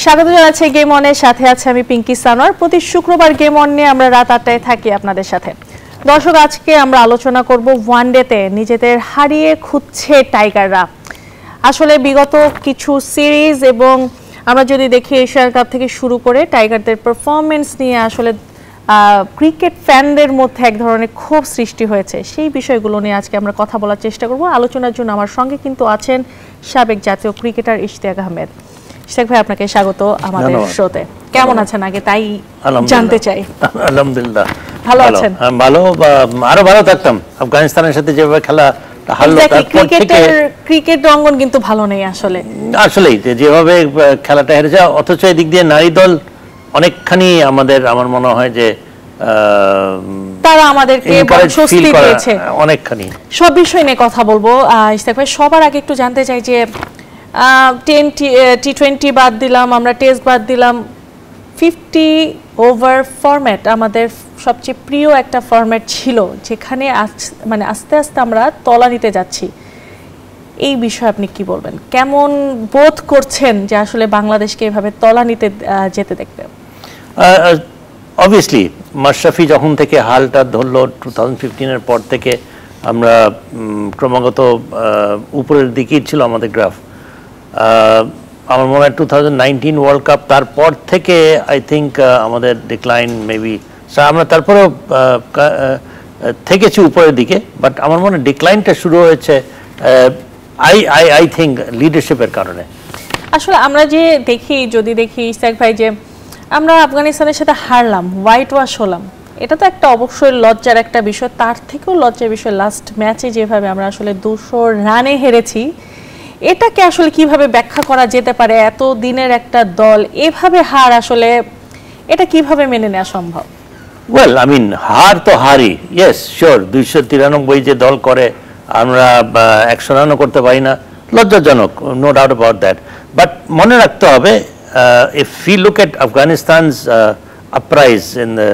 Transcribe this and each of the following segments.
স্বাগত জানাচ্ছি গেম অনের সাথে আছে আমি পিঙ্কি সানোয়ার। প্রতি শুক্রবার গেম অন নিয়ে আমরা রাত 8টায় থাকি আপনাদের সাথে। দর্শক, আজকে আমরা আলোচনা করব ওয়ানডেতে নিজেদের হারিয়ে খুঁজছে টাইগাররা। আসলে বিগত কিছু সিরিজ এবং আমরা যদি দেখি এশিয়ান কাপ থেকে শুরু করে টাইগারদের পারফরমেন্স নিয়ে আসলে ক্রিকেট ফ্যানদের মধ্যে এক ধরনের ক্ষোভ সৃষ্টি হয়েছে। সেই বিষয়গুলো নিয়ে আজকে আমরা কথা বলার চেষ্টা করব। আলোচনার জন্য আমার সঙ্গে কিন্তু আছেন সাবেক জাতীয় ক্রিকেটার ইশতিয়াক আহমেদ। ইশতিয়াক ভাই, আপনাকে স্বাগত আমাদের শোতে। কেমন আছেন আগে তাই জানতে চাই। আলহামদুলিল্লাহ ভালো আছেন? ভালো, আরো ভালো থাকতাম। আফগানিস্তানের সাথে যেভাবে খেলা হারলো, তারপর থেকে ক্রিকেট অঙ্গন কিন্তু ভালো নেই আসলে। আসলেই যেভাবে খেলাটা হেরেছে, অথচ এদিক দিয়ে নারী দল অনেকখানি আমার মনে হয় যে তারা আমাদেরকে স্বস্তি দিয়েছে অনেকখানি। সব বিষয় নিয়ে কথা বলবো ইশতিয়াক ভাই। সবার আগে একটু জানতে চাই যে টি20 বাদ দিলাম, আমরা টেস্ট বাদ দিলাম, 50 ওভার ফরম্যাট আমাদের সবচেয়ে প্রিয় একটা ফরম্যাট ছিল, যেখানে মানে আস্তে আস্তে আমরা তলানিতে যাচ্ছি। এই বিষয়ে আপনি কি বলবেন? কেমন বোধ করছেন যে আসলে বাংলাদেশকে এভাবে তলানিতে যেতে দেখবে? অবভিয়াসলি মাশরাফি যখন থেকে হালটা ধরলো 2015-এর পর থেকে আমরা ক্রমাগত উপরের দিকেই ছিল আমাদের গ্রাফ। আমার মনে হয় 2019 ওয়ার্ল্ড কাপ তারপর থেকে আই থিঙ্ক আমাদের ডিক্লাইন মেবি, আমরা তারপরেও থেকেছি উপরের দিকে, বাট আমার মনে হয় ডিক্লাইনটা শুরু হয়েছে আই থিঙ্ক লিডারশিপের কারণে। আসলে আমরা যে যদি দেখি ইশতিয়াক ভাই, যে আমরা আফগানিস্তানের সাথে হারলাম, হোয়াইট ওয়াশ হলাম, এটা তো একটা অবশ্যই লজ্জার একটা বিষয়। তার থেকেও লজ্জার বিষয় লাস্ট ম্যাচে যেভাবে আমরা আসলে 200 রানে হেরেছি, এটাকে আসলে কিভাবে ব্যাখ্যা করা যেতে পারে? এত দিনের একটা দল এভাবে হার, আসলে এটা কিভাবে মেনে নেওয়া সম্ভব? ওয়েল, আই মিন হার তো হারই, ইয়েস শিওর। 293 যে দল করে, আমরা 100 রানও করতে পারি না, লজ্জাজনক, no doubt about that. But মনে রাখতে হবে, if we look at Afghanistan's uprise in the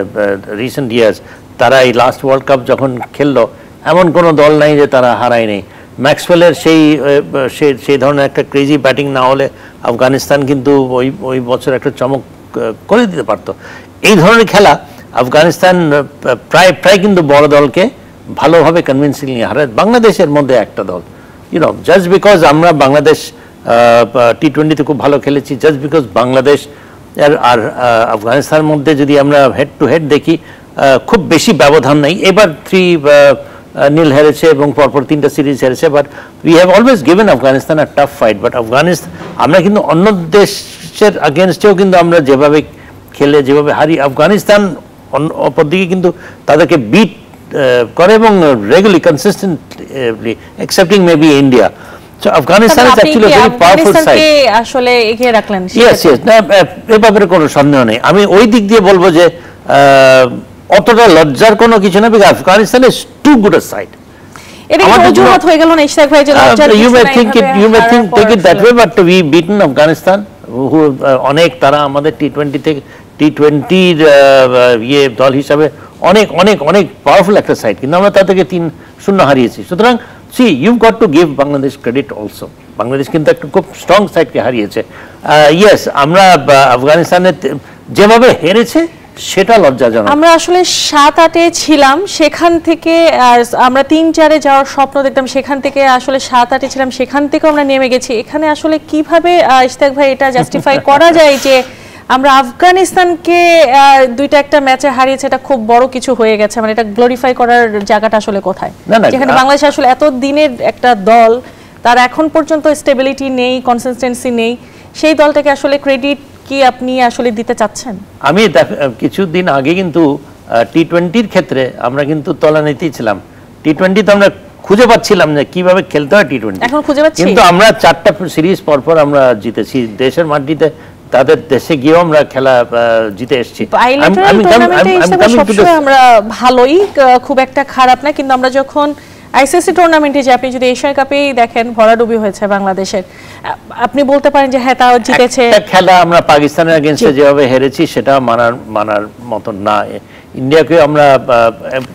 recent years, তারা এই লাস্ট ওয়ার্ল্ড কাপ যখন খেললো, এমন কোনো দল নাই যে তারা হারায় নেই। ম্যাক্সওয়েলের সেই ধরনের একটা ক্রেজি ব্যাটিং না হলে আফগানিস্তান কিন্তু ওই বছর একটা চমক করে দিতে পারতো। এই ধরনের খেলা আফগানিস্তান প্রায় কিন্তু বড় দলকে ভালোভাবে কনভিন্সিংলি হারায়। বাংলাদেশের মধ্যে একটা দল, জাস্ট বিকজ আমরা বাংলাদেশ টি20-তে খুব ভালো খেলেছি, জাস্ট বিকজ বাংলাদেশ আর আফগানিস্তানের মধ্যে যদি আমরা হেড টু হেড দেখি, খুব বেশি ব্যবধান নেই। এবার 3-0 হেরেছে এবং পরপর 3টা সিরিজ হেরেছে, but we have always given Afghanistan a tough fight. But Afghanistan, আমরা কিন্তু অন্য দেশের আগেনস্টেও কিন্তু আমরা যেভাবে খেলে যেভাবে হারি, আফগানিস্তান অপরদিকে কিন্তু তাদেরকে বিট করে এবং regularly consistently, excepting maybe India. So Afghanistan is actually a very powerful side. আসলে এগিয়ে রাখলেন। Yes, না, এই ব্যাপারে কোনো সন্দেহ নেই। আমি ওই দিক দিয়ে বলবো যে অতটা লজ্জার কোনো কিছু না, because Afghanistan is too good a side. এটা কি অজুহাত হয়ে গেল না ইশতিয়াক ভাই, যে লজ্জার? You may think take it that way, but we beaten Afghanistan, who অনেক, তারা আমাদের টি20 দল হিসাবে অনেক অনেক অনেক পাওয়ারফুল একটা সাইড, কিন্তু আমরা তাদেরকে 3-0 হারিয়েছি। সুতরাং see, you've got to give Bangladesh credit also. Bangladesh কিন্তু একটা খুব স্ট্রং সাইডকে হারিয়েছে। ইয়েস, আমরা আফগানিস্তানের যেভাবে হেরেছে সেটা লজ্জাজনক। আমরা আসলে 7-8-এ ছিলাম, সেখান থেকে আমরা 3-4-এ যাওয়ার স্বপ্ন দেখতাম, সেখান থেকে আসলে 7-8-এ ছিলাম, সেখান থেকে আমরা নেমে গেছি। এখানে আসলে কিভাবে ইশতিয়াক ভাই এটা জাস্টিফাই করা যায় যে আমরা আফগানিস্তানকে 2-1 ম্যাচে হারিয়েছে, এটা খুব বড় কিছু হয়ে গেছে? মানে এটা গ্লোরিফাই করার জায়গাটা আসলে কোথায়? যেখানে বাংলাদেশ আসলে এত দিনের একটা দল, তার এখন পর্যন্ত স্টেবিলিটি নেই, কনসিস্টেন্সি নেই, সেই দলটাকে আসলে ক্রেডিট কি আপনি আসলে দিতে চাচ্ছেন? আমি কিছুদিন আগে কিন্তু টি20-র ক্ষেত্রে আমরা কিন্তু তলানিতেই ছিলাম। টি20 তো আমরা খুঁজে পাচ্ছিলাম যে কিভাবে খেলতে হয় টি20, এখন খুঁজে পাচ্ছি, কিন্তু আমরা 4টা সিরিজ পরপর আমরা জিতেছি। দেশের মাটিতে, তাদের দেশে গিয়েও আমরা খেলা জিতে এসেছি। আমরা ভালোই, খুব একটা খারাপ না, কিন্তু আমরা যখন আইসিসি টুর্নামেন্টে যে, আপনি যদি এশিয়া কাপেই দেখেন, ভরাডুবি হয়েছে বাংলাদেশের। আপনি বলতে পারেন যে হ্যাঁ, তাও জিতেছে। খেলা আমরা পাকিস্তানের এগেইনস্টে যেভাবে হেরেছি, সেটা মানার মতন না। ইন্ডিয়াকে আমরা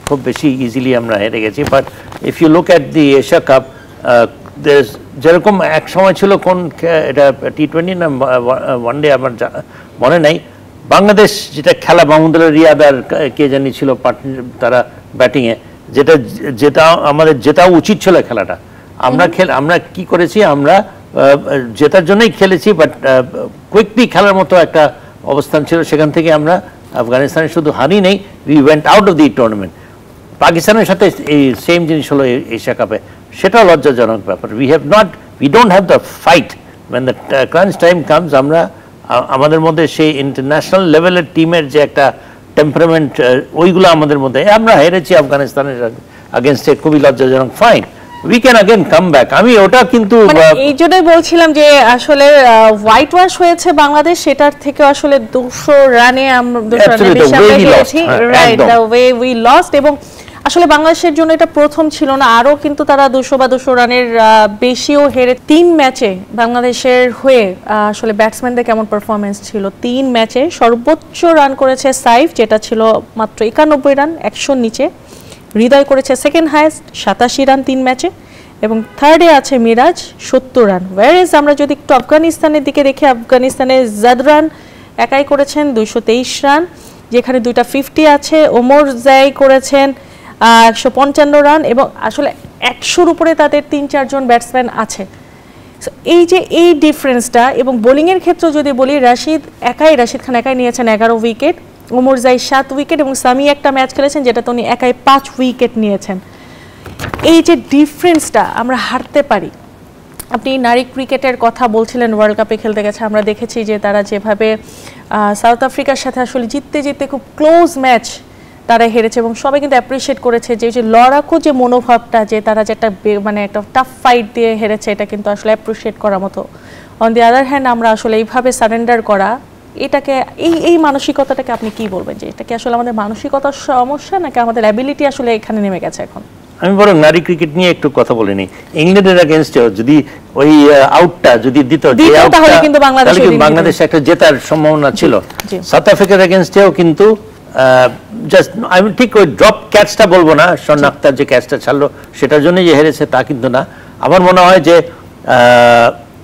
খুব বেশি ইজিলি আমরা হেরে গেছি। But if you look at the Asia Cup, যেরকম এক সময় ছিল কোন এটা টি-20 না ওয়ানডে আমার মনে নাই, বাংলাদেশ যেটা খেলা মাহমুদুল্লাহ রিয়াদ আর কে জানি ছিল তারা ব্যাটিংয়ে, যেটা আমাদের জেতা উচিত ছিল খেলাটা, আমরা কি করেছি, আমরা জেতার জন্যই খেলেছি, বাট কুইকলি খেলার মতো একটা অবস্থান ছিল, সেখান থেকে আমরা আফগানিস্তানের শুধু হারি নেই, we went out of the tournament. পাকিস্তানের সাথে এই সেম জিনিস হলো এশিয়া কাপে, সেটাও লজ্জাজনক ব্যাপার। We don't have the fight when the crunch time comes। আমরা আমাদের মধ্যে সেই ইন্টারন্যাশনাল লেভেলের টিমের যে একটা টেম্পারামেন্ট, ওইগুলো আমাদের মধ্যে, আমরা হেরেছি আফগানিস্তানের আগেনস্টে, খুবই লজ্জাজনক। Fine, we can again come back. আমি ওটা কিন্তু এই জন্যই বলছিলাম যে আসলে হোয়াইট ওয়াশ হয়েছে বাংলাদেশ, সেটার থেকে আসলে 200 রানে আমরা হেরেছি, right, the way we lost. এবং আসলে বাংলাদেশের জন্য এটা প্রথম ছিল না, আরো কিন্তু তারা 200 বা 200 রানের বেশিও হেরে 3 ম্যাচে বাংলাদেশের হয়ে আসলে ব্যাটসম্যানদের কেমন পারফরমেন্স ছিল। 3 ম্যাচে সর্বোচ্চ রান করেছে সাইফ, যেটা ছিল মাত্র 91 রান, 100 নিচে। হৃদয় করেছে সেকেন্ড হাইয়েস্ট 87 রান 3 ম্যাচে, এবং থার্ডে আছে মিরাজ 70 রান। ওয়ারেজ আমরা যদি একটু আফগানিস্তানের দিকে দেখি, আফগানিস্তানের জাদরান একাই করেছেন 223 রান, যেখানে 2টা 50 আছে। ওমর জাই করেছেন 155 রান, এবং আসলে 100-র উপরে তাদের 3-4 জন ব্যাটসম্যান আছে। এই যে এই ডিফারেন্সটা, এবং বোলিংয়ের ক্ষেত্রে যদি বলি, রাশিদ খান একাই নিয়েছেন 11 উইকেট, ওমর জাই 7 উইকেট, এবং সামি একটা ম্যাচ খেলেছেন যেটাতে উনি একাই 5 উইকেট নিয়েছেন। এই যে ডিফারেন্সটা আমরা হারতে পারি। আপনি নারী ক্রিকেটের কথা বলছিলেন, ওয়ার্ল্ড কাপে খেলতে গেছে, আমরা দেখেছি যে তারা যেভাবে সাউথ আফ্রিকার সাথে আসলে জিততে খুব ক্লোজ ম্যাচ তারা হেরেছে, এবং সবাই কিন্তু অ্যাপ্রিশিয়েট করেছে যে লড়াকু যে মনোভাবটা, যে তারা যে একটা মানে একটা টাফ ফাইট দিয়ে হেরেছে, এটা কিন্তু আসলে অ্যাপ্রিশিয়েট করার মতো। অন দি আদার হ্যান্ড আমরা আসলে এইভাবে সারেন্ডার করা, এটাকে এই মানসিকতাটাকে আপনি কি বলবেন, যে এটা কি আসলে আমাদের মানসিকতার সমস্যা, নাকি আমাদের অ্যাবিলিটি আসলে এখানে নেমে গেছে এখন? আমি বরং নারী ক্রিকেট নিয়ে একটু কথা বলিনি। ইংল্যান্ডের এগেইনস্টে যদি ওই আউটটা যদি দিত, তাহলে কিন্তু বাংলাদেশ একটা জেতার সম্ভাবনা ছিল। সাউথ আফ্রিকার এগেইনস্টেও কিন্তু জাস্ট আমি ঠিক ওই ড্রপ ক্যাচটা বলবো না, স্বর্ণ আক্তার যে ক্যাচটা ছাড়লো সেটার জন্য যে হেরেছে তা কিন্তু না। আমার মনে হয় যে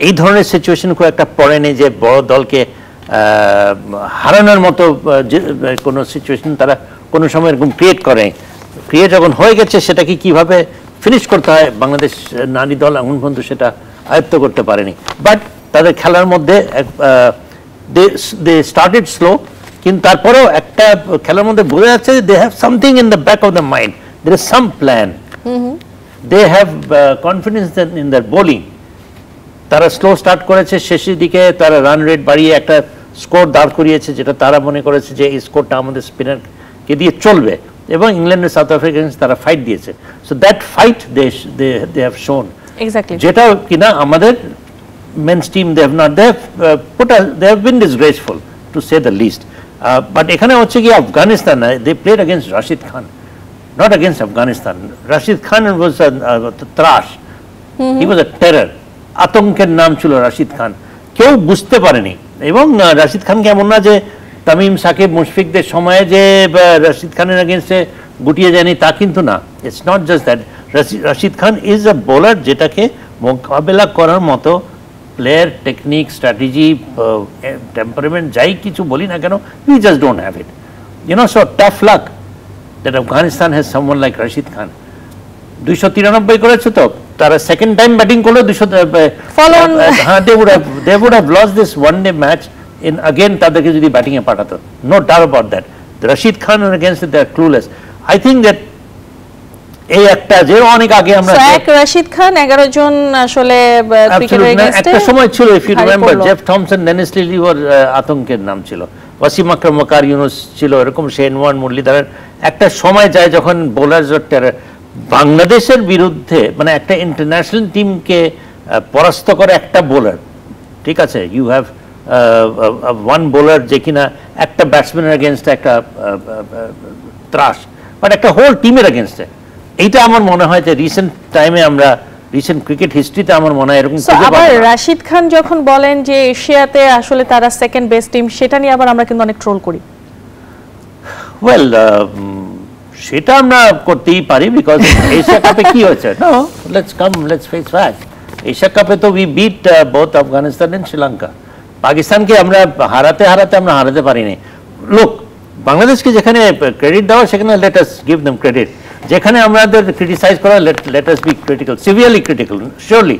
এই ধরনের সিচুয়েশন খুব একটা পড়েনি, যে বড় দলকে হারানোর মতো কোনো সিচুয়েশন তারা কোনো সময় এরকম ক্রিয়েট যখন হয়ে গেছে, সেটাকে কিভাবে ফিনিশ করতে হয় বাংলাদেশ নারী দল এখন পর্যন্ত সেটা আয়ত্ত করতে পারেনি। বাট তাদের খেলার মধ্যে দে স্টার্টেড স্লো, কিন্তু তারপরেও একটা খেলার মধ্যে বোঝা যাচ্ছে যে they have something in the back of the mind, there is some plan, they have confidence in their bowling. তারা স্লো স্টার্ট করেছে, শেষের দিকে তারা রান রেট বাড়িয়ে একটা স্কোর দাঁড় করিয়েছে, যেটা তারা মনে করেছে যে এই স্কোরটা আমাদের স্পিনারকে দিয়ে চলবে, এবং ইংল্যান্ডের সাউথ আফ্রিকা তারা ফাইট দিয়েছে। So that fight they have shown, যেটা কিনা আমাদের men's team they have been disgraceful to say the least. But এখানে হচ্ছে কি Afghanistan, they played against Rashid Khan, not against Afghanistan. Rashid Khan was ত্রাস, হি ওয়াজ আ টেরর, আতঙ্কের নাম ছিল রাশিদ খান, কেউ বুঝতে পারেনি। এবং রাশিদ খানকে এমন না যে তামিম, সাকিব, মুশফিকদের সময়ে যে রাশিদ খানের এগেইনস্টে গুটিয়ে যায়নি, তা কিন্তু না। It's not just that, Rashid Khan is a bowler যেটাকে মোকাবেলা করার মতো প্লেয়ার, টেকনিক, স্ট্র্যাটেজি, টেম্পারমেন্ট, যাই কিছু বলি না কেন, we just don't have it. So tough luck that Afghanistan has someone like Rashid Khan. 293 করেছে, তো তারা সেকেন্ড টাইম ব্যাটিং করলো 200, হ্যাঁ, they would have lost this one day match in again তাদেরকে যদি ব্যাটিং এ পাঠাতো, no doubt about that. Rashid Khan against they are clueless. I think that এই একটা যে অনেক আগে আমরা রাশিদ খান 11 জন আসলে ক্রিকেটের এগেইনস্টে একটা সময় ছিল, if you remember, Jeff Thomson, Dennis Lillee ওর আতঙ্কের নাম ছিল, ওয়াসিম আকরাম, ওয়াকার ইউনুস ছিল, এরকম শেন ওয়ান, মুরলীধরন। একটা সময় যায় যখন বোলার বাংলাদেশের বিরুদ্ধে, মানে একটা ইন্টারন্যাশনাল টিমকে পরাস্ত করে একটা বোলার, ঠিক আছে, ইউ হ্যাভ ওয়ান বোলার যে কিনা একটা ব্যাটসম্যানের এগেনস্টে একটা ত্রাস, বাট একটা হোল টিমের এগেনস্টে। এইটা আমার মনে হয় যে রিসেন্ট টাইমে আমরা, রিসেন্ট ক্রিকেট হিস্ট্রিতে আমার মনে হয় এরকম। আবার রাশিদ খান যখন বলেন যে এশিয়াতে আসলে তারা সেকেন্ড বেস্ট টিম, সেটা নিয়ে আবার আমরা কিন্তু অনেক ট্রোল করি। ওয়েল, সেটা আমরা করতেই পারি, বিকজ এশিয়া কাপে কি হয়েছে, no, let's face fact, Asia কাপে তো we beat both Afghanistan and Sri Lanka. পাকিস্তানকে আমরা হারাতে আমরা হারাতে পারিনি। লোক বাংলাদেশকে যেখানে ক্রেডিট দেওয়া সেখানে let us give them credit, যেখানে আমাদের ক্রিটিসাইজ করা let us be critical, severely critical. Surely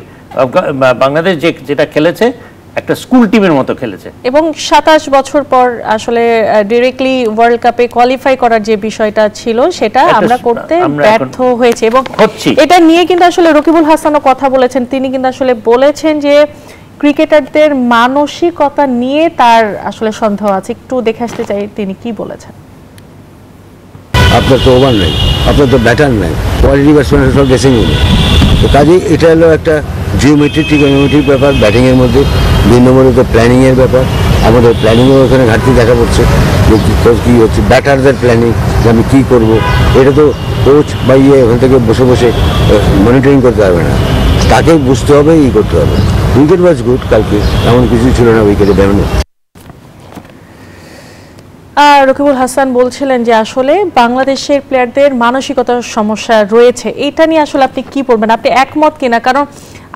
Bangladesh যেটা খেলেছে একটা স্কুল টিমের মতো খেলেছে, এবং 27 বছর পর আসলে ডাইরেক্টলি ওয়ার্ল্ড কাপে কোয়ালিফাই করার যে বিষয়টা ছিল সেটা আমরা করতে ব্যর্থ হয়েছে। এবং এটা নিয়ে কিন্তু আসলে রকিবুল হাসানও কথা বলেছেন। তিনি কিন্তু আসলে বলেছেন যে ক্রিকেটারদের মানসিকতা নিয়ে তার আসলে সন্দেহ আছে। একটু দেখে আসতে চাই তিনি কি বলেছেন। আপনার তো ওভার নাই, আপনার তো ব্যাটার নাই, কোয়ালিটি ব্যাটসম্যানের সব ড্রেসিং রুমে। তো কাজেই এটা হলো একটা জিওমেট্রিক ট্রিগোনোমেট্রিক ব্যাপার ব্যাটিংয়ের মধ্যে। 2 নম্বরে তো প্ল্যানিংয়ের ব্যাপার, আমাদের প্ল্যানিংয়েও ওখানে ঘাটতি দেখা পড়ছে যে কী হচ্ছে, ব্যাটারদের প্ল্যানিং যে আমি কী করবো, এটা তো কোচ বা ওখান থেকে বসে বসে মনিটরিং করতে পারবে না, তাকে বুঝতে হবে, করতে হবে। উইকেট ওয়াজ গুড কালকে, এমন কিছু ছিল না উইকেটে ব্যামনে। রকিবুল হাসান বলছিলেন যে আসলে বাংলাদেশের প্লেয়ারদের মানসিকতার সমস্যা রয়েছে। এইটা নিয়ে আসলে আপনি কি বলবেন, আপনি একমত কিনা? কারণ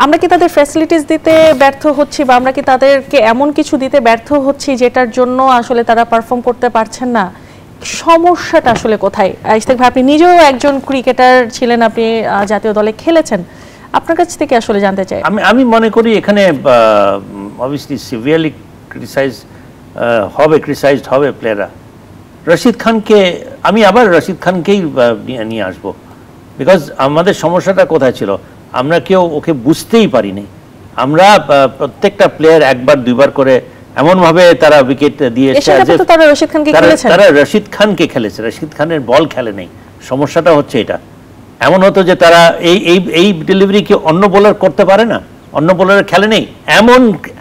আমরা কি তাদের ফ্যাসিলিটিস দিতে ব্যর্থ হচ্ছি, বা আমরা কি তাদেরকে এমন কিছু দিতে ব্যর্থ হচ্ছি যেটার জন্য আসলে তারা পারফর্ম করতে পারছেন না? সমস্যাটা আসলে কোথায়? ইশতিয়াক ভাই, আপনি নিজেও একজন ক্রিকেটার ছিলেন, আপনি জাতীয় দলে খেলেছেন, আপনার কাছ থেকে আসলে জানতে চাই। আমি মনে করি এখানে অবভিয়াসলি সিভিয়ারলি ক্রিটিসাইজড হবে প্লেয়াররা। রশিদ খানকে আমি আবার রশিদ খানকেই নিয়ে আসবো, বিকজ আমাদের সমস্যাটা কোথায় ছিল, আমরা কেউ ওকে বুঝতেই পারিনি। আমরা প্রত্যেকটা প্লেয়ার একবার দুইবার করে এমনভাবে তারা উইকেট দিয়েছে, তারা রশিদ খানকে খেলেছে, রশিদ খানের বল খেলে নেই। সমস্যাটা হচ্ছে এটা। এমন হতো যে তারা এই ডেলিভারি কি অন্য বোলার করতে পারে না, অন্য বোলারের খেলে নেই।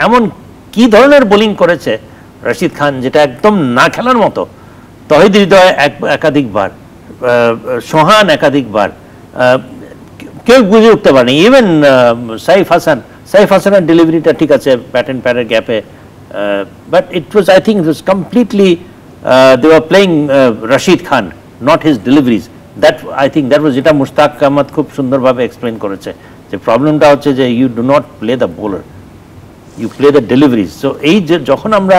এমন কি ধরনের বোলিং করেছে রশিদ খান যেটা একদম না খেলার মতো। তহিদ হৃদয় একাধিকবার, সোহান একাধিকবার, কেউ বুঝে উঠতে পারেনি। ইভেন সাইফ হাসানের ডেলিভারিটা ঠিক আছে ব্যাট অ্যান্ড প্যাডের গ্যাপে, but it was, I think it was completely they were playing Rashid Khan, not his deliveries. I think that was যেটা মুশতাক আহমদ খুব সুন্দরভাবে এক্সপ্লেন করেছে, যে প্রবলেমটা হচ্ছে যে you do not play the bowler, you play the deliveries. So এই যে যখন আমরা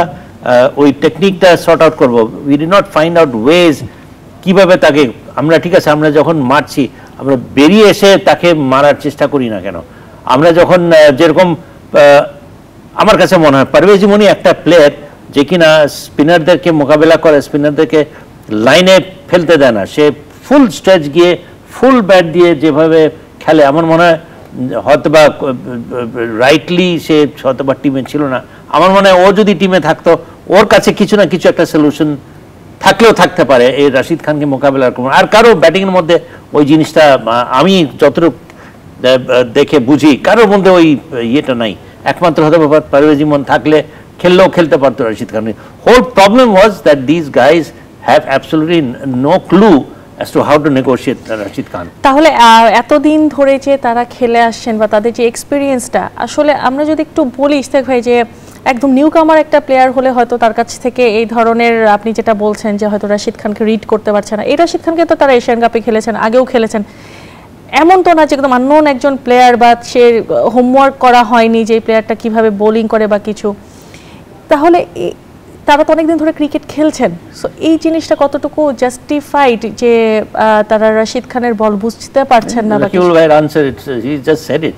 ওই টেকনিকটা সর্ট আউট করবো, we do not find out ways কিভাবে তাকে আমরা, ঠিক আছে আমরা যখন মারছি আমরা বেরিয়ে এসে তাকে মারার চেষ্টা করি না কেন? আমরা যখন যেরকম আমার কাছে মনে হয় পারভেজ ইমনি একটা প্লেয়ার যে কিনা স্পিনারদেরকে মোকাবেলা করে, স্পিনারদেরকে লাইনে ফেলতে দেয় না, সে ফুল স্ট্রেচ গিয়ে ফুল ব্যাট দিয়ে যেভাবে খেলে, আমার মনে হয় হয়তোবা রাইটলি সে হয়তোবা টিমে ছিল না। আমার মনে হয় ও যদি টিমে থাকতো, ওর কাছে কিছু না কিছু একটা সলিউশন থাকলেও থাকতে পারে এই রশিদ খানকে মোকাবেলা করবো। আর কারো ব্যাটিংয়ের মধ্যে ওই জিনিসটা আমি যতটুকু দেখে বুঝি কারোর মধ্যে ওই ইয়েটা নাই। একমাত্র হয়তো পারভেজ ইমন থাকলে খেললেও খেলতে পারতো Rashid Khan. Whole problem was that this guys have absolutely no clue as to how to negotiate Rashid Khan. তাহলে এতদিন ধরে যে তারা খেলে আসছেন বা তাদের যে এক্সপিরিয়েন্সটা, আসলে আমরা যদি একটু বলি ইশতিয়াক ভাই, যে একদম নিউ কামার একটা প্লেয়ার হলে হয়তো তার কাছ থেকে এই ধরনের আপনি যেটা বলছেন যে হয়তো রশিদ খানকে রিড করতে পারছে না, এই রশিদ খানকে তো তারা এশিয়ান কাপে খেলেছেন, আগেও খেলেছেন, এমন তো না যে একদম আননোন একজন প্লেয়ার বা সে হোমওয়ার্ক করা হয়নি যে প্লেয়ারটা কিভাবে বোলিং করে বা কিছু। তাহলে তারা তো অনেকদিন ধরে ক্রিকেট খেলছেন, সো এই জিনিসটা কতটুকু জাস্টিফাইড যে তারা রশিদ খানের বল বুঝতে পারছেন না? রাকিবুল ভাইয়ের answer, he just said it.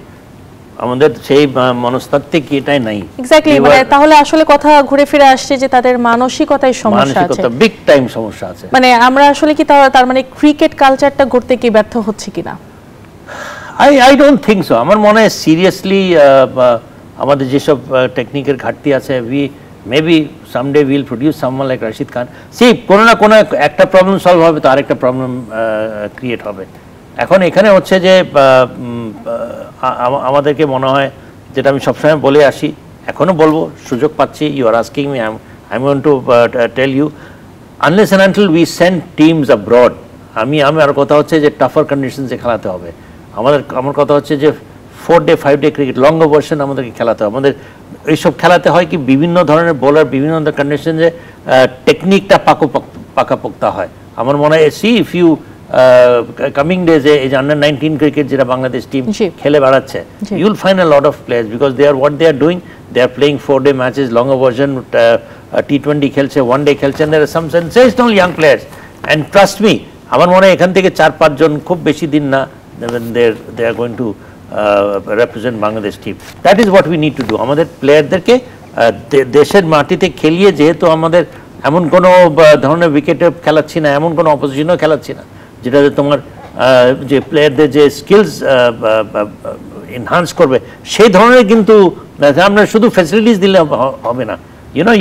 আমাদের সেই মনস্তাত্ত্বিক এটাই নাই। এক্স্যাক্টলি, মানে তাহলে আসলে কথা ঘুরে ফিরে আসছে যে তাদের মানসিকতায় সমস্যা আছে, বিগ টাইম সমস্যা আছে। মানে আমরা আসলে কি তার মানে ক্রিকেট কালচারটা গড়তে কি ব্যর্থ হচ্ছে কিনা? I don't think so. আমার মনে হয় সিরিয়াসলি আমাদের যেসব টেকনিকের ঘাটতি আছে, maybe someday we'll produce someone like Rashid Khan. See, কোনো না কোনো একটা প্রবলেম সলভ হবে তো আরেকটা প্রবলেম ক্রিয়েট হবে। এখন এখানে হচ্ছে যে আমাদেরকে মনে হয়, যেটা আমি সবসময় বলে আসি, এখনো বলবো, সুযোগ পাচ্ছি, you are asking me, I want to tell you, unless and until we send teams abroad, আমার কথা হচ্ছে যে টাফার কন্ডিশনসে খেলাতে হবে। আমার কথা হচ্ছে যে 4 day 5 day cricket long version আমাদেরকে খেলাতে হবে। আমাদের এইসব খেলাতে হয় কি, বিভিন্ন ধরনের বোলার বিভিন্ন কন্ডিশনে টেকনিকটা পাকাপোক্তা হয়। আমার মনে হয়, সি ইফ ইউ কামিং ডেজে এই যে আন্ডার 19 ক্রিকেট যেটা বাংলাদেশ টিম জি। খেলে বেড়াচ্ছে, জি। you'll find a lot of players because they are what they are doing, they are playing 4-day matches, longer version, T20 খেলছে, 1-day খেলছে, and there are some sensational young players, and trust me, আমার মনে হয় এখান থেকে 4-5 জন খুব বেশি দিন না they are going to represent Bangladesh team. That is what we need to do. আমাদের প্লেয়ারদেরকে দেশের মাটিতে খেলিয়ে, যেহেতু আমাদের এমন কোনো ধরনের উইকেটে খেলাচ্ছি না, এমন কোনো অপোজিশনও খেলাচ্ছি না যেটাতে তোমার যে প্লেয়ারদের যে স্কিলস এনহান্স করবে সেই ধরনের, কিন্তু আমরা শুধু ফ্যাসিলিটিস দিলে হবে না,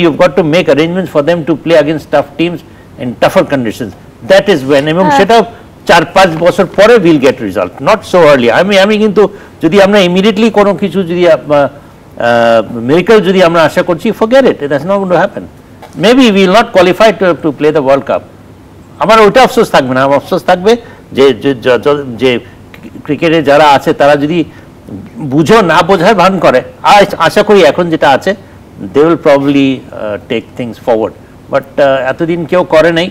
you've got to make arrangements for them to play against tough teams in tougher conditions. That is when, এবং সেটা 4-5 বছর পরে will get result, not so early. আমি কিন্তু যদি আমরা ইমিডিয়েটলি কোনো কিছু যদি মিরাকল যদি আমরা আশা করছি, forget it, that's not going to happen. Maybe we will not qualify to play the World Cup. আমার ওইটা আফসোস থাকবে না, আমার আফসোস থাকবে যে ক্রিকেটে যারা আছে তারা যদি বুঝো না বোঝায় ভান করে, আশা করি এখন যেটা আছে they will probably take things forward, but এতদিন কেউ করে নাই,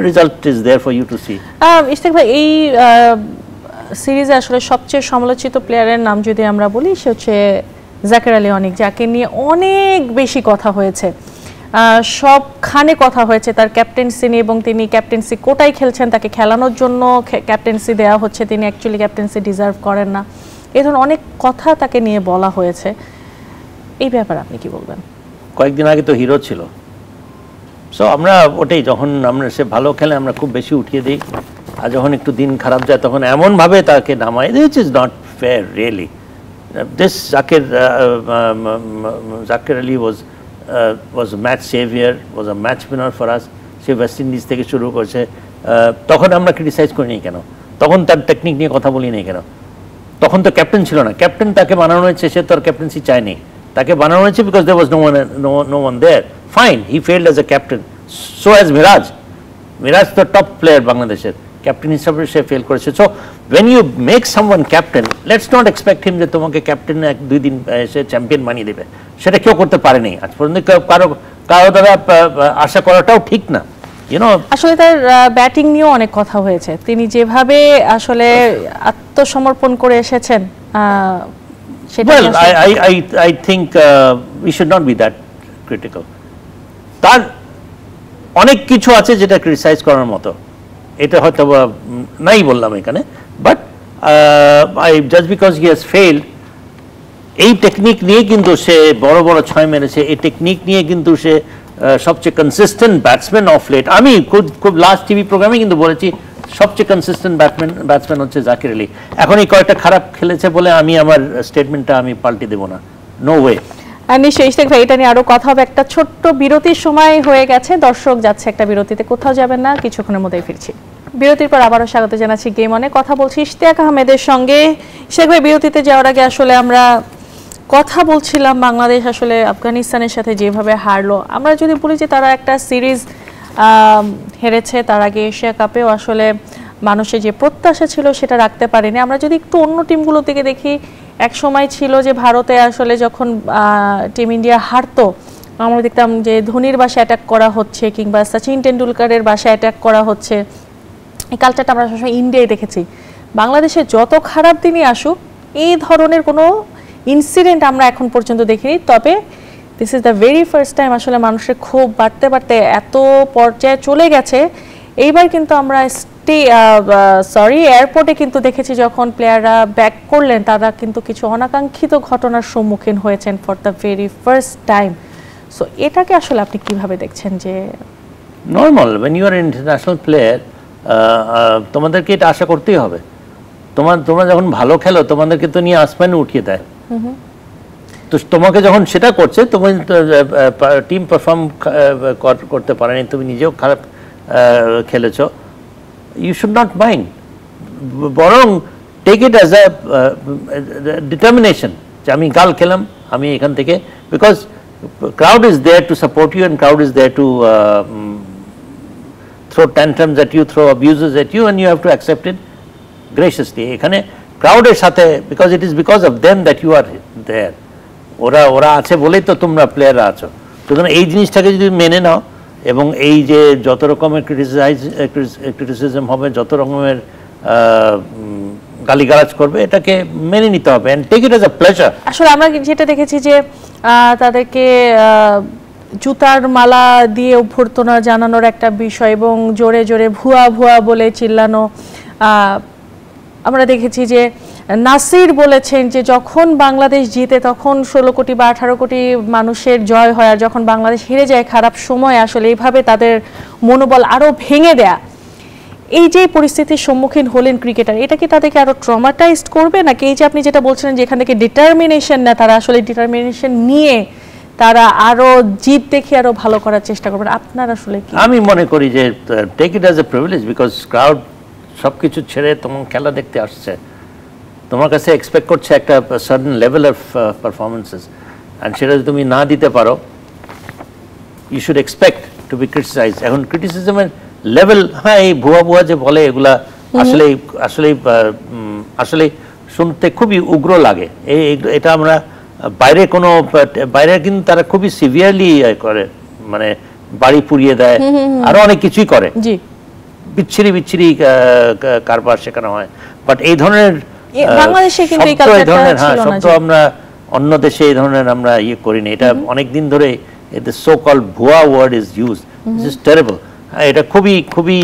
result is there for you to see. Ishtiaq ভাই, এই সিরিজে আসলে সবচেয়ে সমালোচিত প্লেয়ারের নাম যদি আমরা বলি, সে হচ্ছে জাকির আলী অনিক, যাকে নিয়ে অনেক বেশি কথা হয়েছে, সবখানে কথা হয়েছে তার ক্যাপ্টেন্সি নিয়ে, এবং তিনি ক্যাপ্টেন্সি কোটায় খেলছেন, তাকে খেলানোর জন্য ক্যাপ্টেন্সি দেওয়া হচ্ছে, তিনি অ্যাকচুয়ালি ক্যাপ্টেন্সি ডিজার্ভ করেন না, এই ধরনের অনেক কথা তাকে নিয়ে বলা হয়েছে। এই ব্যাপারে আপনি কি বলবেন? কয়েকদিন আগে তো হিরো ছিল, সো আমরা ওটাই, যখন আমরা সে ভালো খেলে আমরা খুব বেশি উঠিয়ে দিই, আর যখন একটু দিন খারাপ যায় তখন এমনভাবে তাকে নামাই, which is not fair really. This Zakir Ali was a match savior, was a match winner for us. Say West Indies থেকে শুরু করছে, তখন আমরা ক্রিটিসাইজ করিনি কেন? তখন তার টেকনিক নিয়ে কথা বলি নাই কেন? তখন তো ক্যাপ্টেন ছিল না, ক্যাপ্টেন তাকে বানানো হয়েছে, সে তো আর ক্যাপ্টেন্সি চায়নি, তাকে বানানো হয়েছে because there was no one there. Fine, he failed as a captain, so has Miraj the top player বাংলাদেশের, ক্যাপ্টেন হিসাবে সে ফেল করেছে. So when you make someone captain, let's not expect him যে তোমাকে captain 1-2 দিন সে champion বানিয়ে দেবে, সেটা কেউ করতে পারেনি আজ পর্যন্ত, কারো দ্বারা আশা করাটাও ঠিক না. আসলে তার ব্যাটিং নিয়েও অনেক কথা হয়েছে, তিনি যেভাবে আসলে আত্মসমর্পণ করে এসেছেন, সেটা well I think we should not be that critical. তার অনেক কিছু আছে যেটা ক্রিটিসাইজ করার মতো, এটা হয়তো নাই বললাম এখানে, but just because he has failed, এই টেকনিক নিয়ে কিন্তু সে বড় বড় ছয় মেরেছে, এই টেকনিক নিয়ে কিন্তু সে সবচেয়ে কনসিস্টেন্ট ব্যাটসম্যান অফ লেট। আমি খুব লাস্ট টিভি প্রোগ্রামে কিন্তু বলেছি সবচেয়ে কনসিস্টেন্ট ব্যাটসম্যান হচ্ছে জাকির আলী। এখন এই কয়েকটা খারাপ খেলেছে বলে আমি আমার স্টেটমেন্টটা আমি পাল্টে দেবো না, নো ওয়ে। নিশ্চয়ই ইশতিয়াক ভাই, এটা নিয়ে আরো কথা হবে। একটা ছোট্ট বিরতির সময় হয়ে গেছে, দর্শক যাচ্ছে একটা বিরতিতে, কোথাও যাবেন না, কিছুক্ষণের মধ্যেই ফিরছি। বিরতির পর আবারও স্বাগত জানাচ্ছি গেম অনে, কথা বলছি ইশতিয়াক আহমেদের সঙ্গে। ইশতিয়াক ভাই, বিরতিতে যাওয়ার আগে আসলে আমরা কথা বলছিলাম বাংলাদেশ আসলে আফগানিস্তানের সাথে যেভাবে হারলো, আমরা যদি বলি যে তারা একটা সিরিজ হেরেছে, তার আগে এশিয়া কাপেও আসলে মানুষের যে প্রত্যাশা ছিল সেটা রাখতে পারেনি। আমরা যদি একটু অন্য টিমগুলোর দিকে দেখি, এক সময় ছিল যে ভারতে আসলে যখন টিম ইন্ডিয়া হারতো, আমরা দেখতাম যে ধোনির বাসায় অ্যাটাক করা হচ্ছে কিংবা সচিন টেন্ডুলকারের বাসায় অ্যাটাক করা হচ্ছে, এই কালচারটা আমরা সবসময় ইন্ডিয়ায় দেখেছি। বাংলাদেশে যত খারাপ দিনই আসুক, এই ধরনের কোনো ইনসিডেন্ট আমরা এখন পর্যন্ত দেখিনি। তবে this is the very first time আসলে মানুষের ক্ষোভ বাড়তে বাড়তে এত পর্যায়ে চলে গেছে। এইবার কিন্তু আমরা এয়ারপোর্টে কিন্তু দেখেছি যখন প্লেয়াররা ব্যাক করলেন, তারা কিন্তু কিছু অনাকাঙ্ক্ষিত ঘটনার সম্মুখীন হয়েছেন for the very first time. So এটাকে আসলে আপনি কিভাবে দেখছেন? যে normal, when you are an international player, তোমাদেরকে এটা আশা করতেই হবে। তোমরা যখন ভালো খেলো তোমাদেরকে তো নিয়ে আসমানে উঠিয়ে দেয়, তো তোমাকে যখন সেটা করছে, তুমি টিম পারফর্ম করতে পারেনি, তুমি নিজেও খারাপ খেলেছো, ইউ শুড নট মাইন্ড, বরং take it as a determination যে আমি কাল খেলাম, আমি এখান থেকে, because crowd is there to support you and crowd is there to throw tantrums at you, throw abuses at you, and you have to accept it graciously. এখানে ক্রাউডের সাথে, because it is because of them that you are there, ওরা আছে বলেই তো তোমরা প্লেয়াররা আছো। সুতরাং এই জিনিসটাকে যদি মেনে নাও এবং এই যে যত রকমের ক্রিটিসিজম হবে, যত রকমের গালিগালাজ করবে, এটাকে মেনে নিতে হবে and take it as a pleasure. আসলে আমরা যেটা দেখেছি যে তাদেরকে জুতার মালা দিয়ে অভ্যর্থনা জানানোর একটা বিষয় এবং জোরে জোরে ভুয়া ভুয়া বলে চিল্লানো। আমরা দেখেছি যে নাসির বলেছেন যে যখন বাংলাদেশ জিতে তখন 16 কোটি বা 18 কোটি মানুষের জয় হয়, আর যখন বাংলাদেশ হেরে যায় খারাপ সময় আসলে এইভাবে তাদের মনোবল আরো ভেঙে দেয়া। এই যে পরিস্থিতির সম্মুখীন হলেন ক্রিকেটার, এটা কি তাদেরকে আরো ট্রমাটাইজড করবে, নাকি এই যে আপনি যেটা বলছিলেন যে এখান থেকে ডিটারমিনেশন না, তারা আসলে ডিটারমিনেশন নিয়ে তারা আরো জিত দেখে আরো ভালো করার চেষ্টা করবেন? আপনার আসলে কি? আমি মনে করি যে take it as a privilege, because crowd সবকিছু ছেড়ে তোমার খেলা দেখতে আসছে, তোমার কাছে এক্সপেক্ট করছে একটা certain level of performances, and সেটা যদি তুমি না দিতে পারো, you should expect to be criticise. এখন ক্রিটিসিজমের লেভেল, হ্যাঁ, এই ভুয়া ভুয়া যে বলে এগুলা আসলে আসলে আসলে শুনতে খুবই উগ্র লাগে। এটা আমরা বাইরে কিন্তু তারা খুবই সিভিয়ারলি করে, মানে বাড়ি পুড়িয়ে দেয়, আরো অনেক কিছুই করে, বিচ্ছিরি বিচ্ছিরি কারবার শেখানো হয়। বাট এই ধরনের বাংলাদেশে কিন্তু এই কালচারটা ছিল না, শব্দ আমরা অন্য দেশে এই ধরনের আমরা ইয়ে করিনি। এটা অনেক দিন ধরে সো কল ভুয়া word is use, this is terrible. এটা খুবই খুবই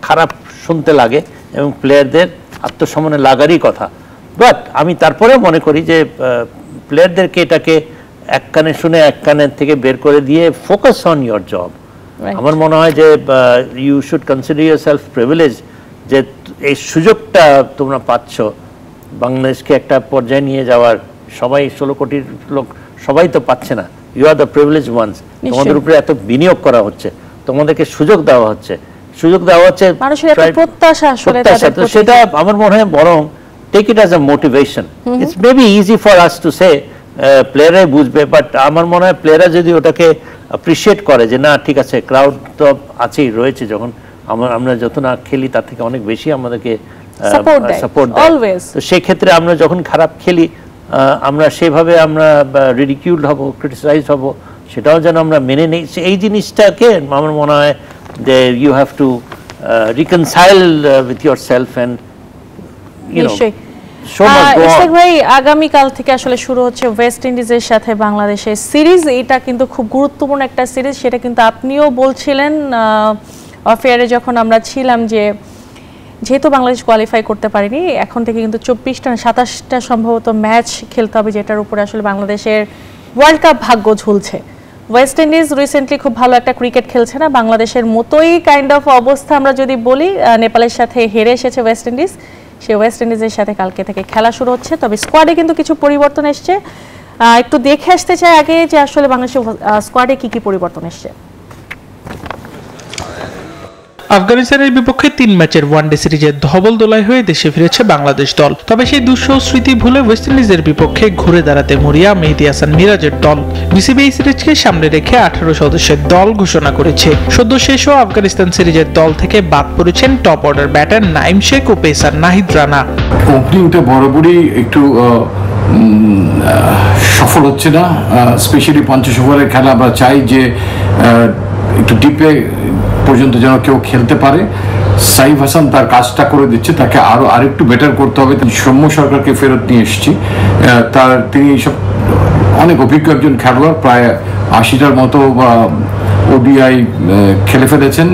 খারাপ শুনতে লাগে এবং প্লেয়ারদের আত্মসম্মানে লাগারই কথা। বাট আমি তারপরেও মনে করি যে প্লেয়ারদেরকে এটাকে এক কানে শুনে এক কানের থেকে বের করে দিয়ে ফোকাস অন ইয়োর জব। আমার মনে হয় যে you should consider yourself privilege, যে এই সুযোগটা তোমরা পাচ্ছ বাংলাদেশকে একটা পর্যায়ে নিয়ে যাওয়ার। সবাই 16 কোটির লোক সবাই তো পাচ্ছে না, you are the privilege ones. তোমাদের উপরে এত বিনিয়োগ করা হচ্ছে, তোমাদেরকে সুযোগ দেওয়া হচ্ছে, মানুষের একটা প্রত্যাশা আসলে তো সেটা আমার মনে হয় বরং take it as a motivation. It's maybe easy for us to say, প্লেয়াররাই বুঝবে, বাট আমার মনে হয় প্লেয়াররা যদি ওটাকে অ্যাপ্রিসিয়েট করে যে না ঠিক আছে, ক্রাউড তো আছেই রয়েছে, যখন আমরা যত না খেলি তার থেকে অনেক বেশি আমাদেরকে সাপোর্ট দেয়, তো সেই ক্ষেত্রে আমরা যখন খারাপ খেলি আমরা সেভাবে আমরা রিডিকিউলড হব, ক্রিটিসাইজ হব, সেটাও যেন আমরা মেনে নেই। এই জিনিসটাকে আমার মনে হয় যে you have to reconcile with yourself and ভাই, আগামীকাল থেকে আসলে শুরু হচ্ছে ওয়েস্ট ইন্ডিজের সাথে বাংলাদেশের সিরিজ। এটা কিন্তু খুব গুরুত্বপূর্ণ একটা সিরিজ, সেটা কিন্তু আপনিও বলছিলেন অফেয়ারে যখন আমরা ছিলাম, যে যেহেতু বাংলাদেশ কোয়ালিফাই করতে পারেনি, এখন থেকে কিন্তু 27টা সম্ভবত ম্যাচ খেলতে হবে, যেটার উপরে আসলে বাংলাদেশের ওয়ার্ল্ড কাপ ভাগ্য ঝুলছে। ওয়েস্ট ইন্ডিজ রিসেন্টলি খুব ভালো একটা ক্রিকেট খেলছে না, বাংলাদেশের মতোই কাইন্ড অফ অবস্থা আমরা যদি বলি। নেপালের সাথে হেরে এসেছে ওয়েস্ট ইন্ডিজ, সেই ওয়েস্ট ইন্ডিজের সাথে কালকে থেকে খেলা শুরু হচ্ছে। তবে স্কোয়াডে কিন্তু কিছু পরিবর্তন এসছে, একটু দেখে আসতে চাই আগে যে আসলে বাংলাদেশের স্কোয়াডে কি কি পরিবর্তন এসছে। আফগানিস্তানের বিপক্ষে 3 ম্যাচের ওয়ানডে সিরিজে ধবল দোলাই হয়ে দেশে ফিরেছে বাংলাদেশ দল। তবে সেই দুঃসহ স্মৃতি ভুলে ওয়েস্ট ইন্ডিজের বিপক্ষে ঘুরে দাঁড়াতে মরিয়া মেহেদী হাসান মিরাজের দল। বিসিবি এই সিরিজকে সামনে রেখে 18 সদস্যের দল ঘোষণা করেছে। সদ্য শেষ হওয়া আফগানিস্তান সিরিজের দল থেকে বাদ পড়েছেন top order batter Naim Sheikh ও পেসার নাহিদ রানা। ওপেনিংটা বরাবরই একটু সফল হচ্ছে না, স্পেশালি 50 ওভারের খেলা। আমরা চাই যে একটু ডিপে পর্যন্ত যেন কেউ খেলতে পারে। সাইফ হাসান তার কাজটা করে দিচ্ছে, তাকে আরেকটু বেটার করতে হবে। সৌম্য সরকারকে ফেরত নিয়ে এসেছি, তিনি সব অনেক অভিজ্ঞ একজন খেলোয়াড়, প্রায় 80টার মতো ওডিআই খেলে ফেলেছেন।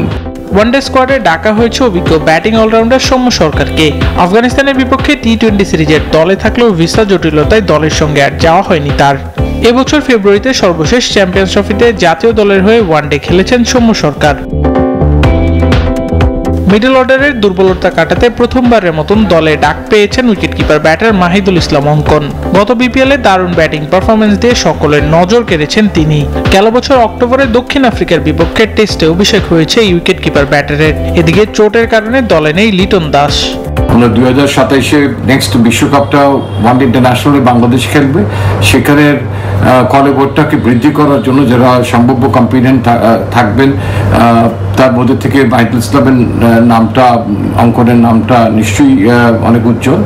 ওয়ানডে স্কোয়াডে ডাকা হয়েছে অভিজ্ঞ ব্যাটিং অলরাউন্ডার সৌম্য সরকারকে। আফগানিস্তানের বিপক্ষে টি-20 সিরিজের দলে থাকলেও ভিসা জটিলতায় দলের সঙ্গে আর যাওয়া হয়নি তার। এবছর ফেব্রুয়ারিতে সর্বশেষ চ্যাম্পিয়ন্স ট্রফিতে জাতীয় দলের হয়ে ওয়ানডে খেলেছেন সৌম্য সরকার। মিডল অর্ডারের দুর্বলতা কাটাতে প্রথমবারের মতন দলে ডাক পেয়েছেন উইকেটকিপার ব্যাটার মাহিদুল ইসলাম অঙ্কন। গত বিপিএলে দারুণ ব্যাটিং পারফরমেন্স দিয়ে সকলের নজর কেড়েছেন তিনি। গেল বছর অক্টোবরে দক্ষিণ আফ্রিকার বিপক্ষে টেস্টে অভিষেক হয়েছে এই উইকেটকিপার ব্যাটারের। এদিকে চোটের কারণে দলে নেই লিটন দাস। আমরা 2027-এ নেক্সট বিশ্বকাপটা ওয়ানডে ইন্টারন্যাশনালে বাংলাদেশ খেলবে, সেখানে কলেবরটাকে বৃদ্ধি করার জন্য যারা সম্ভাব্য কম্পিটেন্ট থাকবেন তার মধ্যে থেকে মাহিদুল ইসলামের নামটা, অঙ্কনের নামটা নিশ্চয়ই অনেক উজ্জ্বল।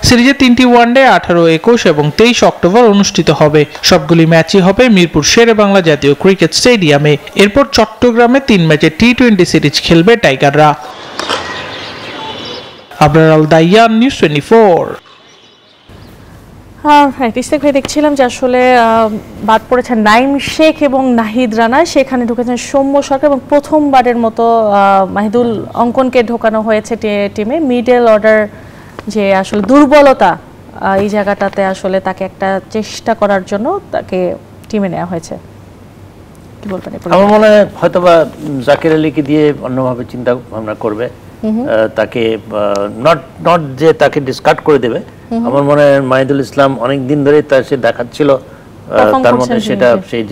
সিরিজে 3টি ওয়ানডে 18, 21 এবং 23 অক্টোবর অনুষ্ঠিত হবে। সবগুলি ম্যাচই হবে মিরপুর শেরেবাংলা জাতীয় ক্রিকেট স্টেডিয়ামে। এরপর চট্টগ্রামে 3 ম্যাচের টি-20 সিরিজ খেলবে টাইগাররা। আবরার আল দাইয়ান, নিউজ 24। ইস্তেক ভাই, দেখছিলাম যে আসলে বাদ পড়েছেন নাইম শেখ এবং নাহিদ রানা, সেখানে ঢুকেছেন সৌম্য সরকার এবং প্রথমবারের মতো মাহিদুল অঙ্কনকে ঢোকানো হয়েছে টিমে। মিডল অর্ডার যে আসলে দুর্বলতা, এই জায়গাটাতে আসলে তাকে একটা চেষ্টা করার জন্য তাকে টিমে নেওয়া হয়েছে। কি বলবেন? আমার মনে হয় হয়তোবা জাকির আলীকে দিয়ে অন্যভাবে চিন্তা ভাবনা করবে, তাকে নট যে তাকে ডিসকার্ড করে দেবে। আমার মনে হয় মাহিদুল ইসলাম অনেক দিন ধরে তার সে দেখাচ্ছিল তার মধ্যে সেটা সেই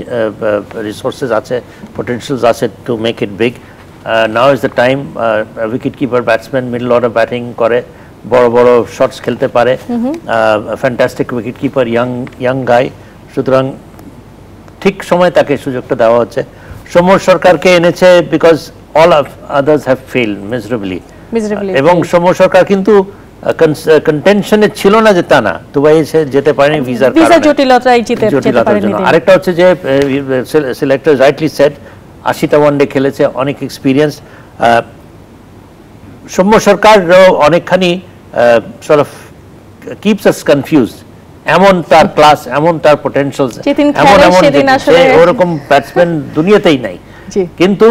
রিসোর্সেস আছে, পটেনশিয়ালস আছে to make it big. Now is the time. Wicket keeper, batsman, middle order batting করে, বড় বড় শটস খেলতে পারে, ফ্যান্টাস্টিক উইকেট কিপার, ইয়াং গাই। সুতরাং ঠিক সময় তাকে সুযোগটা দেওয়া হচ্ছে। সৌম্য সরকারকে এনেছে because all of others have failed miserably, এবং সৌম্য সরকার কিন্তু কন্টেনশনে ছিল না যে তা না, দুবাই এসে যেতে পারেনি ভিসার জটিলতার জন্য। আরেকটা হচ্ছে যে সিলেক্টর রাইটলি সেড 80টা ওয়ানডে খেলেছে, অনেক এক্সপিরিয়েন্স। সৌম্য সরকার অনেকখানি sort of keeps us confused. এমন তার ক্লাস, এমন তার পটেনশিয়ালস, ওরকম ব্যাটসম্যান দুনিয়াতেই নাই। কিন্তু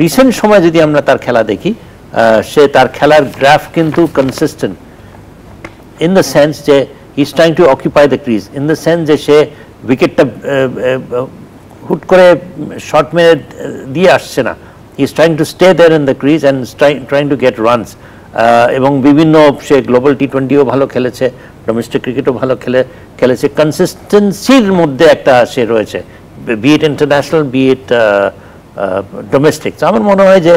রিসেন্ট সময় যদি আমরা তার খেলা দেখি, সে তার খেলার গ্রাফ কিন্তু কনসিস্টেন্ট ইন দ্য সেন্স যে he is trying to occupy the crease, in the sense যে সে উইকেটটা হুট করে শর্ট মেরে দিয়ে আসছে না, he is trying to stay there in the crease and trying to get runs. এবং বিভিন্ন সে গ্লোবাল টি-20ও ভালো খেলেছে, ডোমেস্টিক ক্রিকেটও ভালো খেলেছে। কনসিস্টেন্সির মধ্যে একটা সে রয়েছে, বি ইট ইন্টারন্যাশনাল, বি ইট ডোমেস্টিক। আমার মনে হয় যে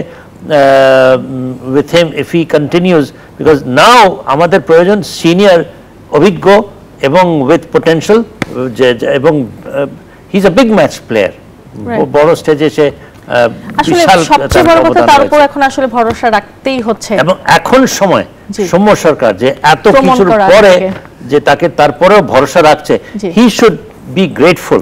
with him if he continues, because now আমাদের প্রয়োজন সিনিয়র, অভিজ্ঞ এবং with potential, এবং he is a big match player, বড় স্টেজে সে বিশাল সবচেয়ে বড় কথা তার উপর এখন আসলে ভরসা রাখতেই হচ্ছে। এবং এখন সময় সৌম্য সরকার যে এত কিছুর পরে যে তাকে তারপরেও ভরসা রাখছে, he should be grateful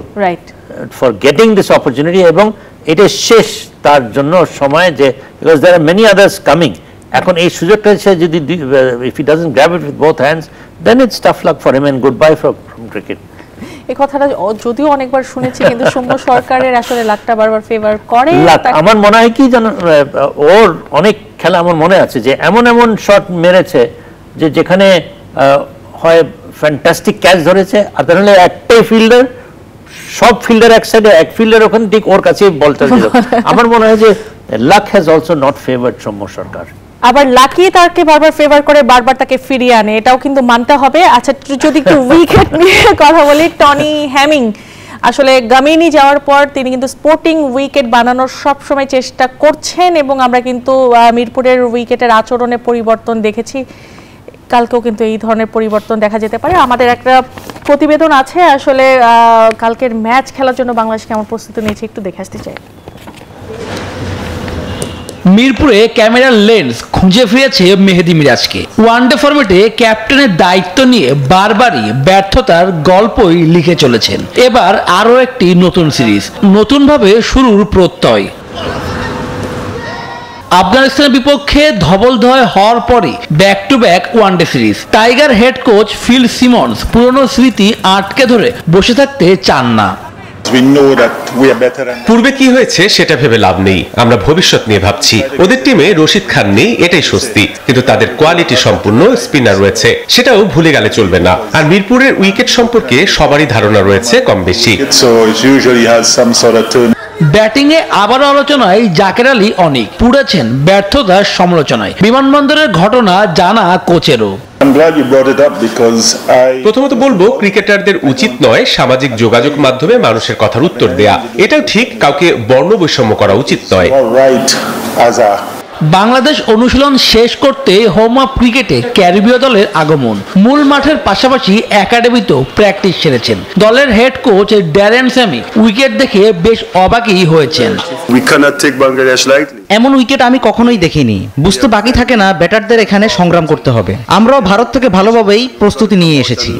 for getting this opportunity, এবং এটা শেষ তার জন্য সময়, যে because there are many others coming. এখন এই সুযোগটা সে যদি if he doesn't grab it with both hands, then it's tough luck for him and goodbye from cricket. এই কথাটা যদিও অনেকবার শুনেছি, কিন্তু সৌম্য সরকারের আসলে লাকটা বারবার ফেভার করে। আমার মনে হয় কি জানো, ওর অনেক খেলা আমার মনে আছে যে এমন শট মেরেছে যে যেখানে হয় ফ্যান্টাস্টিক ক্যাচ ধরেছে, আর তাহলে একটাই ফিল্ডার, সব ফিল্ডার এক সাইডে, এক ফিল্ডার ওখানে, ঠিক ওর কাছে বলটা দিল। আমার মনে হয় যে luck has also not favoured Soumya Sarkar. আবার লাকি তাকে বারবার ফেভার করে, বারবার তাকে ফিরিয়ে আনে, এটাও কিন্তু মানতে হবে। আচ্ছা, যদি একটু উইকেট নিয়ে কথা বলি, টনি হ্যামিং আসলে গামিনী যাওয়ার পর তিনি কিন্তু স্পোর্টিং উইকেট বানানোর সব সময় চেষ্টা করছেন, এবং আমরা কিন্তু মিরপুরের উইকেটের আচরণে পরিবর্তন দেখেছি। কালকেও কিন্তু এই ধরনের পরিবর্তন দেখা যেতে পারে। আমাদের একটা প্রতিবেদন আছে আসলে কালকের ম্যাচ খেলার জন্য বাংলাদেশ কেমন প্রস্তুতি নিয়েছে, একটু দেখে আসতে চাই। মিরপুরে ক্যামেরার লেন্স খুঁজে ফিরেছে মেহেদী মিরাজকে। ওয়ানডে ফরম্যাটে ক্যাপ্টেনের দায়িত্ব নিয়ে বারবারই ব্যর্থতার গল্পই লিখে চলেছেন। এবার আরও একটি নতুন সিরিজ, নতুনভাবে শুরুর প্রত্যয়। আফগানিস্তানের বিপক্ষে ধবলধয় হওয়ার পরে back to back one day series. Tiger head coach Phil Simmons পুরনো স্মৃতি আটকে ধরে বসে থাকতে চান না। পূর্বে কি হয়েছে সেটা ভেবে লাভ নেই, আমরা ভবিষ্যৎ নিয়ে ভাবছি। ওদের টিমে রশিদ খান নেই, এটাই স্বস্তি, কিন্তু তাদের কোয়ালিটি সম্পূর্ণ স্পিনার রয়েছে, সেটাও ভুলে গেলে চলবে না। আর মিরপুরের উইকেট সম্পর্কে সবারই ধারণা রয়েছে কম বেশি। ব্যাটিংয়ে আবারও আলোচনায় জাকের আলী অনেক, পুড়েছেন ব্যর্থতার সমালোচনায়। বিমানবন্দরের ঘটনা জানা কোচেরও। প্রথমত বলবো, ক্রিকেটারদের উচিত নয় সামাজিক যোগাযোগ মাধ্যমে মানুষের কথার উত্তর দেয়া। এটাও ঠিক, কাউকে বর্ণ বৈষম্য করা উচিত নয়। বাংলাদেশ অনুশীলন শেষ করতে হোম অফ ক্রিকেটে ক্যারিবীয় দলের আগমন। মূল মাঠের পাশাপাশি একাডেমিতেও প্র্যাকটিস সেরেছেন। দলের head coach Darren Sammy wicket দেখে বেশ অবাকই হয়েছেন। এমন উইকেট আমি কখনোই দেখিনি। বুঝতে বাকি থাকে না ব্যাটারদের এখানে সংগ্রাম করতে হবে। আমরাও ভারত থেকে ভালোভাবেই প্রস্তুতি নিয়ে এসেছি।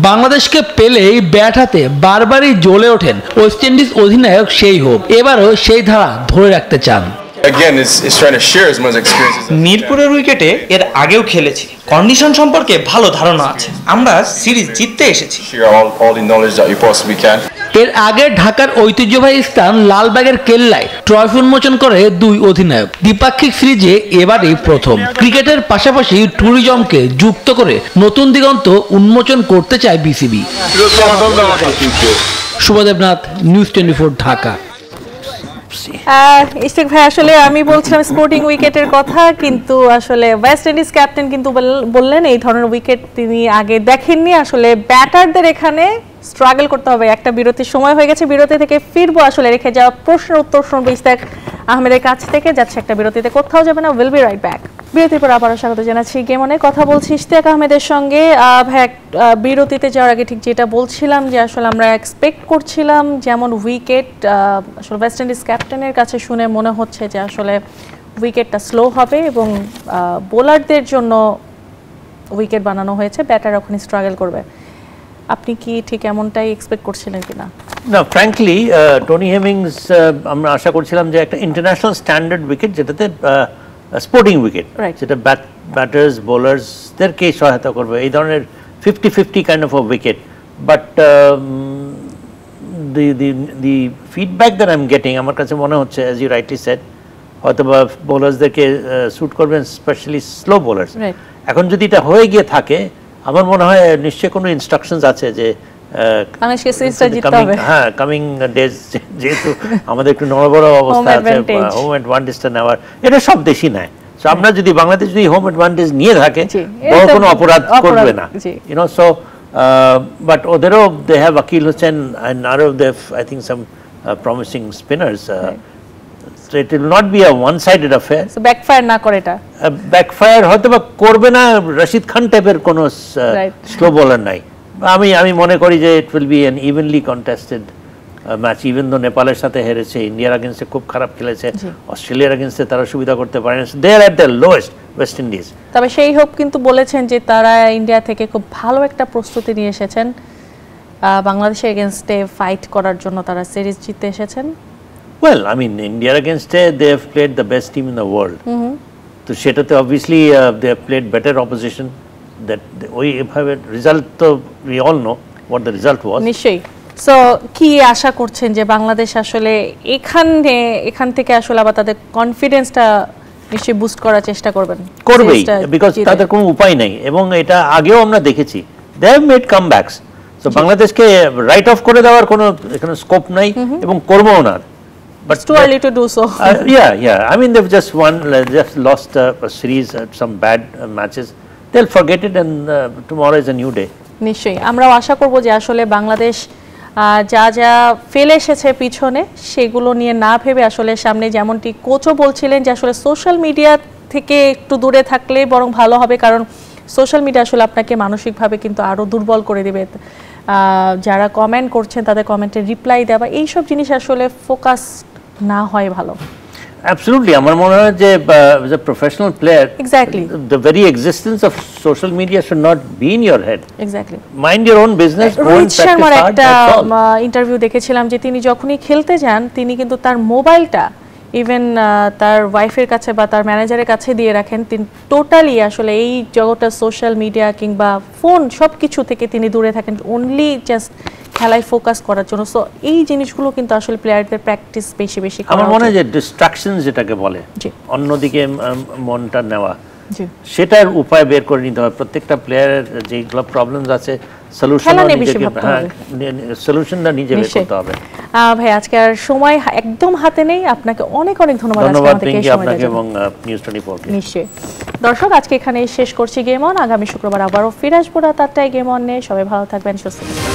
বাংলাদেশকে পেলেই ব্যাট হাতে বারবারই জ্বলে ওঠেন ওয়েস্ট ইন্ডিজ অধিনায়ক সেই হোপ। এবারও সেই ধারা ধরে রাখতে চান। মিরপুরের উইকেটে এর আগেও খেলেছি, কন্ডিশন সম্পর্কে ভালো ধারণা আছে। আমরা সিরিজ জিততে এসেছি। এর আগে ঢাকার ঐতিহ্যবাহী স্থান লালবাগের কেল্লায় ট্রফি উন্মোচন করে দুই অধিনায়ক। দ্বিপাক্ষিক সিরিজে এবারই প্রথম। ক্রিকেটের পাশাপাশি ট্যুরিজমকে যুক্ত করে নতুন দিগন্ত উন্মোচন করতে চায় বিসিবি। শুভদেবনাথ, নিউজ 24, ঢাকা। ইশতিয়াক ভাই, আসলে আমি বলছিলাম স্পোর্টিং উইকেটের কথা, কিন্তু আসলে ওয়েস্ট ইন্ডিজ ক্যাপ্টেন কিন্তু বললেন এই ধরনের উইকেট তিনি আগে দেখেননি। আসলে ব্যাটারদের এখানে স্ট্রাগল করতে হবে। একটা বিরতির সময় হয়ে গেছে, বিরতি থেকে ফিরবো। আসলে রেখে যাওয়া প্রশ্নের উত্তর শুনবো ইশতিয়াক আহমেদের কাছ থেকে। যাচ্ছে একটা বিরতিতে, কোথাও যাবে না, উইল বি রাইট ব্যাক। বিরতির পর আবারও স্বাগত জানাচ্ছি গেম অনে। কথা বলছি ইশতিয়াক আহমেদের সঙ্গে। ভাই, বিরতিতে যাওয়ার আগে ঠিক যেটা বলছিলাম যে আসলে আমরা এক্সপেক্ট করছিলাম যেমন উইকেট আসলে ওয়েস্ট ইন্ডিজ ক্যাপ্টেনের কাছে শুনে মনে হচ্ছে যে আসলে উইকেটটা স্লো হবে এবং বোলারদের জন্য উইকেট বানানো হয়েছে, ব্যাটার ওখানে স্ট্রাগল করবে। আপনি কি ঠিক এমনটাই এক্সপেক্ট করছিলেন কিনা? না, ফ্র্যাঙ্কলি টনি হেমিংস আমরা আশা করছিলাম যে একটা ইন্টারন্যাশনাল স্ট্যান্ডার্ড উইকেট, যেটাতে স্পোর্টিং উইকেট, যেটা ব্যাটার্স বোলার্সদেরকে সহায়তা করবে, এই ধরনের 50-50 kind of a wicket. But the feedback that I am getting, আমার কাছে মনে হচ্ছে অ্যাজ ইউ রাইটলি সেড, হয়তো বা বোলার্সদেরকে শ্যুট করবেন, স্পেশালি স্লো বোলার্স। এখন যদি এটা হয়ে গিয়ে থাকে, আমার মনে হয় নিশ্চয়ই কোনো ইনস্ট্রাকশনস আছে যে হ্যাঁ, কামিং ডেজ যেহেতু আমাদের একটু নড়বড় অবস্থা আছে, হোম অ্যাডভান্টেজটা নেওয়ার, এটা সব দেশই নেয়। সো আমরা যদি বাংলাদেশ যদি হোম অ্যাডভান্টেজ নিয়ে থাকে, বড় কোনো অপরাধ করবে না, ইউনো। সো বাট ওদেরও they have Akeal Hosein and আরও they have I think some promising spinners. So it will not be a one-sided affair. So backfire না করে এটা। Backfire হয়তো বা করবে না, রশিদ খান টাইপের কোনো স্লো বোলার নাই। আমি মনে করি যে it will be an evenly contested match. Even though নেপালের সাথে হেরেছে, ইন্ডিয়ার আগেন্স্টে খুব খারাপ খেলেছে, অস্ট্রেলিয়ার আগেন্স্টে তারা সুবিধা করতে পারে না। They are at the lowest West Indies. তবে সেই হোপ কিন্তু বলেছেন যে তারা ইন্ডিয়া থেকে খুব ভালো একটা প্রস্তুতি নিয়ে এসেছেন, বাংলাদেশের এগেনস্টে ফাইট করার জন্য তারা সিরিজ জিতে এসেছেন। Well, I mean, India against they have played the best team in the world. তো সেটাতে obviously they have played better opposition. That ওই এভাবে রেজাল্ট তো we all know what the result was. নিশ্চয়ই। সো কি আশা করছেন যে বাংলাদেশ আসলে এখান থেকে আসলে আবার তাদের কনফিডেন্সটা নিশ্চয়ই বুস্ট করার চেষ্টা করবেন? করবেই, বিকজ তাদের কোনো উপায় নেই, এবং এটা আগেও আমরা দেখেছি, they have made comebacks. So বাংলাদেশকে রাইট অফ করে দেওয়ার কোনো এখানে স্কোপ নাই এবং করবেও না। But it's too early to do so. I mean, they've just lost a series, some bad matches. They'll forget it, and tomorrow is a new day. নিশ্চয়ই আমরাও আশা করব যে আসলে বাংলাদেশ যা যা ফেলে এসেছে পিছনে সেগুলো নিয়ে না ভেবে আসলে সামনে, যেমনটি কোচও বলছিলেন যে আসলে সোশ্যাল মিডিয়া থেকে একটু দূরে থাকলে বরং ভালো হবে, কারণ সোশ্যাল মিডিয়া আসলে আপনাকে মানসিকভাবে কিন্তু আরও দুর্বল করে দেবে। যারা কমেন্ট করছেন তাদের কমেন্টের রিপ্লাই দেওয়া, এইসব জিনিস আসলে ফোকাস না হয় ভালো। Absolutely, আমার মনে হয় যে as a professional player, exactly, the very existence of social media should not be in your head. Exactly. Mind your own business. Rohit শর্মার একটা ইন্টারভিউ দেখেছিলাম যে তিনি যখনই খেলতে যান তিনি কিন্তু তার মোবাইলটা ইভেন তার ওয়াইফের কাছে বা তার ম্যানেজারের কাছে দিয়ে রাখেন। তিনি টোটালি আসলে এই জগৎটা সোশ্যাল মিডিয়া কিংবা ফোন সব কিছু থেকে তিনি দূরে থাকেন, অনলি জাস্ট খেলায় ফোকাস করার জন্য। সো এই জিনিসগুলো কিন্তু আসলে প্লেয়ারদের প্যাকটিস বেশি বেশি করা। আমার মনে হয় যে ডিস্ট্রাকশন যেটাকে বলে, অন্যদিকে মনটা নেওয়া, সেটার উপায় বের করে নিতে হবে। প্রত্যেকটা প্লেয়ারের যেগুলো প্রবলেমস আছে সলিউশনটা নিজে বের করতে হবে। ভাই, আজকে আর সময় একদম হাতে নেই, আপনাকে অনেক অনেক ধন্যবাদ আপনাকে এবং নিউজ 24 কে। নিশ্চয়ই। দর্শক, আজকে এখানে শেষ করছি গেম অন। আগামী শুক্রবার আবারও ফিরে আসবো রাত 8টায় গেম অন নিয়ে। সবাই ভালো থাকবেন, সুস্থ থাকবেন।